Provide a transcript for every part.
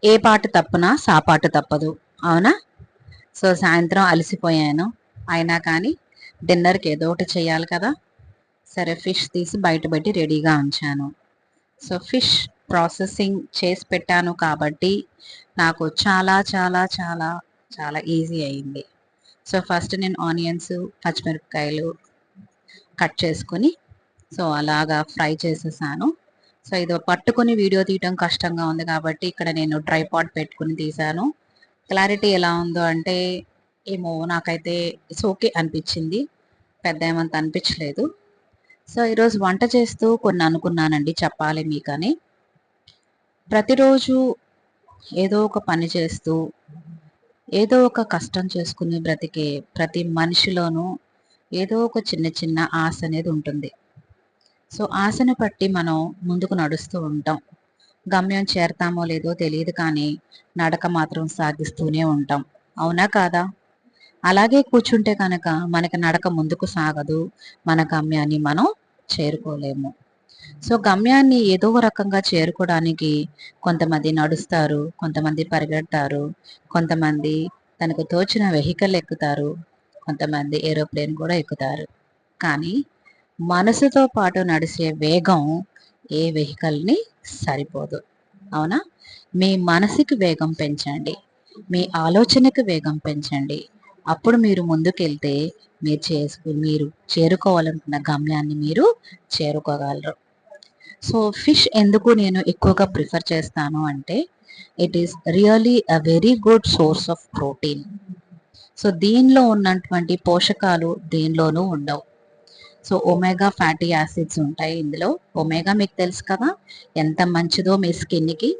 ఏ పాట తప్పునా సాపాట తప్పదు, అవునా? సో సాయంత్రం అలసిపోయాను, అయినా కానీ డిన్నర్కి ఏదో ఒకటి చేయాలి కదా. సరే ఫిష్ తీసి బయట పెట్టి రెడీగా ఉంచాను. సో ఫిష్ ప్రాసెసింగ్ చేసి పెట్టాను కాబట్టి నాకు చాలా చాలా చాలా చాలా ఈజీ అయింది. సో ఫస్ట్ నేను ఆనియన్స్, పచ్చిమిరపకాయలు కట్ చేసుకొని సో అలాగా ఫ్రై చేసేసాను. సో ఇది పట్టుకొని వీడియో తీయటం కష్టంగా ఉంది కాబట్టి ఇక్కడ నేను ట్రైపాడ్ పెట్టుకుని తీశాను. క్లారిటీ ఎలా ఉందో అంటే ఏమో నాకైతే ఇట్స్ ఓకే అనిపించింది, పెద్ద ఏమంత అనిపించలేదు. సో ఈరోజు వంట చేస్తూ కొన్ని అనుకున్నానండి చెప్పాలి మీకని. ప్రతిరోజు ఏదో ఒక పని చేస్తూ ఏదో ఒక కష్టం చేసుకుని బ్రతికే ప్రతి మనిషిలోనూ ఏదో ఒక చిన్న చిన్న ఆశ అనేది ఉంటుంది. సో ఆశను బట్టి మనం ముందుకు నడుస్తూ ఉంటాం. గమ్యం చేరతామో లేదో తెలియదు కానీ నడక మాత్రం సాగిస్తూనే ఉంటాం, అవునా కాదా? అలాగే కూర్చుంటే కనుక మనకి నడక ముందుకు సాగదు, మన గమ్యాన్ని మనం చేరుకోలేము. సో గమ్యాన్ని ఏదో ఒక రకంగా చేరుకోవడానికి కొంతమంది నడుస్తారు, కొంతమంది పరిగెడతారు, కొంతమంది తనకు తోచిన వెహికల్ ఎక్కుతారు, కొంతమంది ఏరోప్లేన్ కూడా ఎక్కుతారు. కానీ మనసుతో పాటు నడిచే వేగం ఏ వెహికల్ని సరిపోదు, అవునా? మీ మనసుకి వేగం పెంచండి, మీ ఆలోచనకి వేగం పెంచండి. అప్పుడు మీరు ముందుకెళ్తే మీరు చేరుకోవాలనుకున్న గమ్యాన్ని మీరు చేరుకోగలరు. సో ఫిష్ ఎందుకు నేను ఎక్కువగా ప్రిఫర్ చేస్తాను అంటే it is really a very good source of protein. So దీనిలో ఉన్నటువంటి పోషకాలు దేనిలోనూ ఉండవు. సో ఒమేగా ఫ్యాటీ యాసిడ్స్ ఉంటాయి ఇందులో. ఒమేగా మీకు తెలుసు కదా ఎంత మంచిదో మీ స్కిన్కి.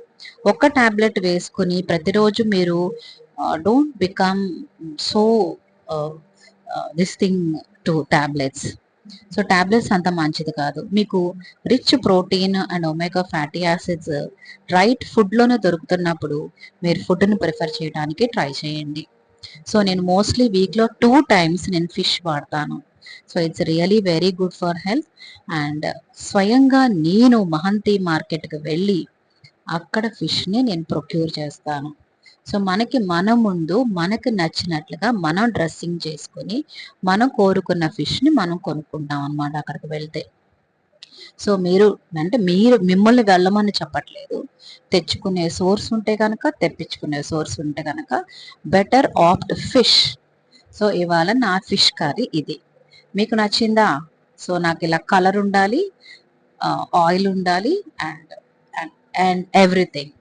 ఒక్క టాబ్లెట్ వేసుకుని ప్రతిరోజు మీరు don't become so this thing to tablets. So tablets అంత మంచిది కాదు. మీకు rich protein and omega fatty acids right ఫుడ్లోనే దొరుకుతున్నప్పుడు మీరు ఫుడ్ని ప్రిఫర్ చేయడానికి ట్రై చేయండి. సో నేను మోస్ట్లీ వీక్లో 2 times నేను ఫిష్ వాడతాను. So it's really very good for health. And స్వయంగా నేను మహంతి మార్కెట్కి వెళ్ళి అక్కడ ఫిష్ని నేను ప్రొక్యూర్ చేస్తాను. సో మన ముందు మనకు నచ్చినట్లుగా మనం డ్రెస్సింగ్ చేసుకొని మనం కోరుకున్న ఫిష్ని మనం కొనుక్కుంటాం అనమాట అక్కడికి వెళ్తే. సో మీరు మిమ్మల్ని వెళ్ళమని చెప్పట్లేదు. తెచ్చుకునే సోర్స్ ఉంటే కనుక, తెప్పించుకునే సోర్స్ ఉంటే కనుక బెటర్ ఆప్ట్ ఫిష్. సో ఇవాళ నా ఫిష్ కర్రీ ఇది. మీకు నచ్చిందా? సో నాకు ఇలా కలర్ ఉండాలి, ఆయిల్ ఉండాలి, అండ్ అండ్ ఎవ్రీథింగ్.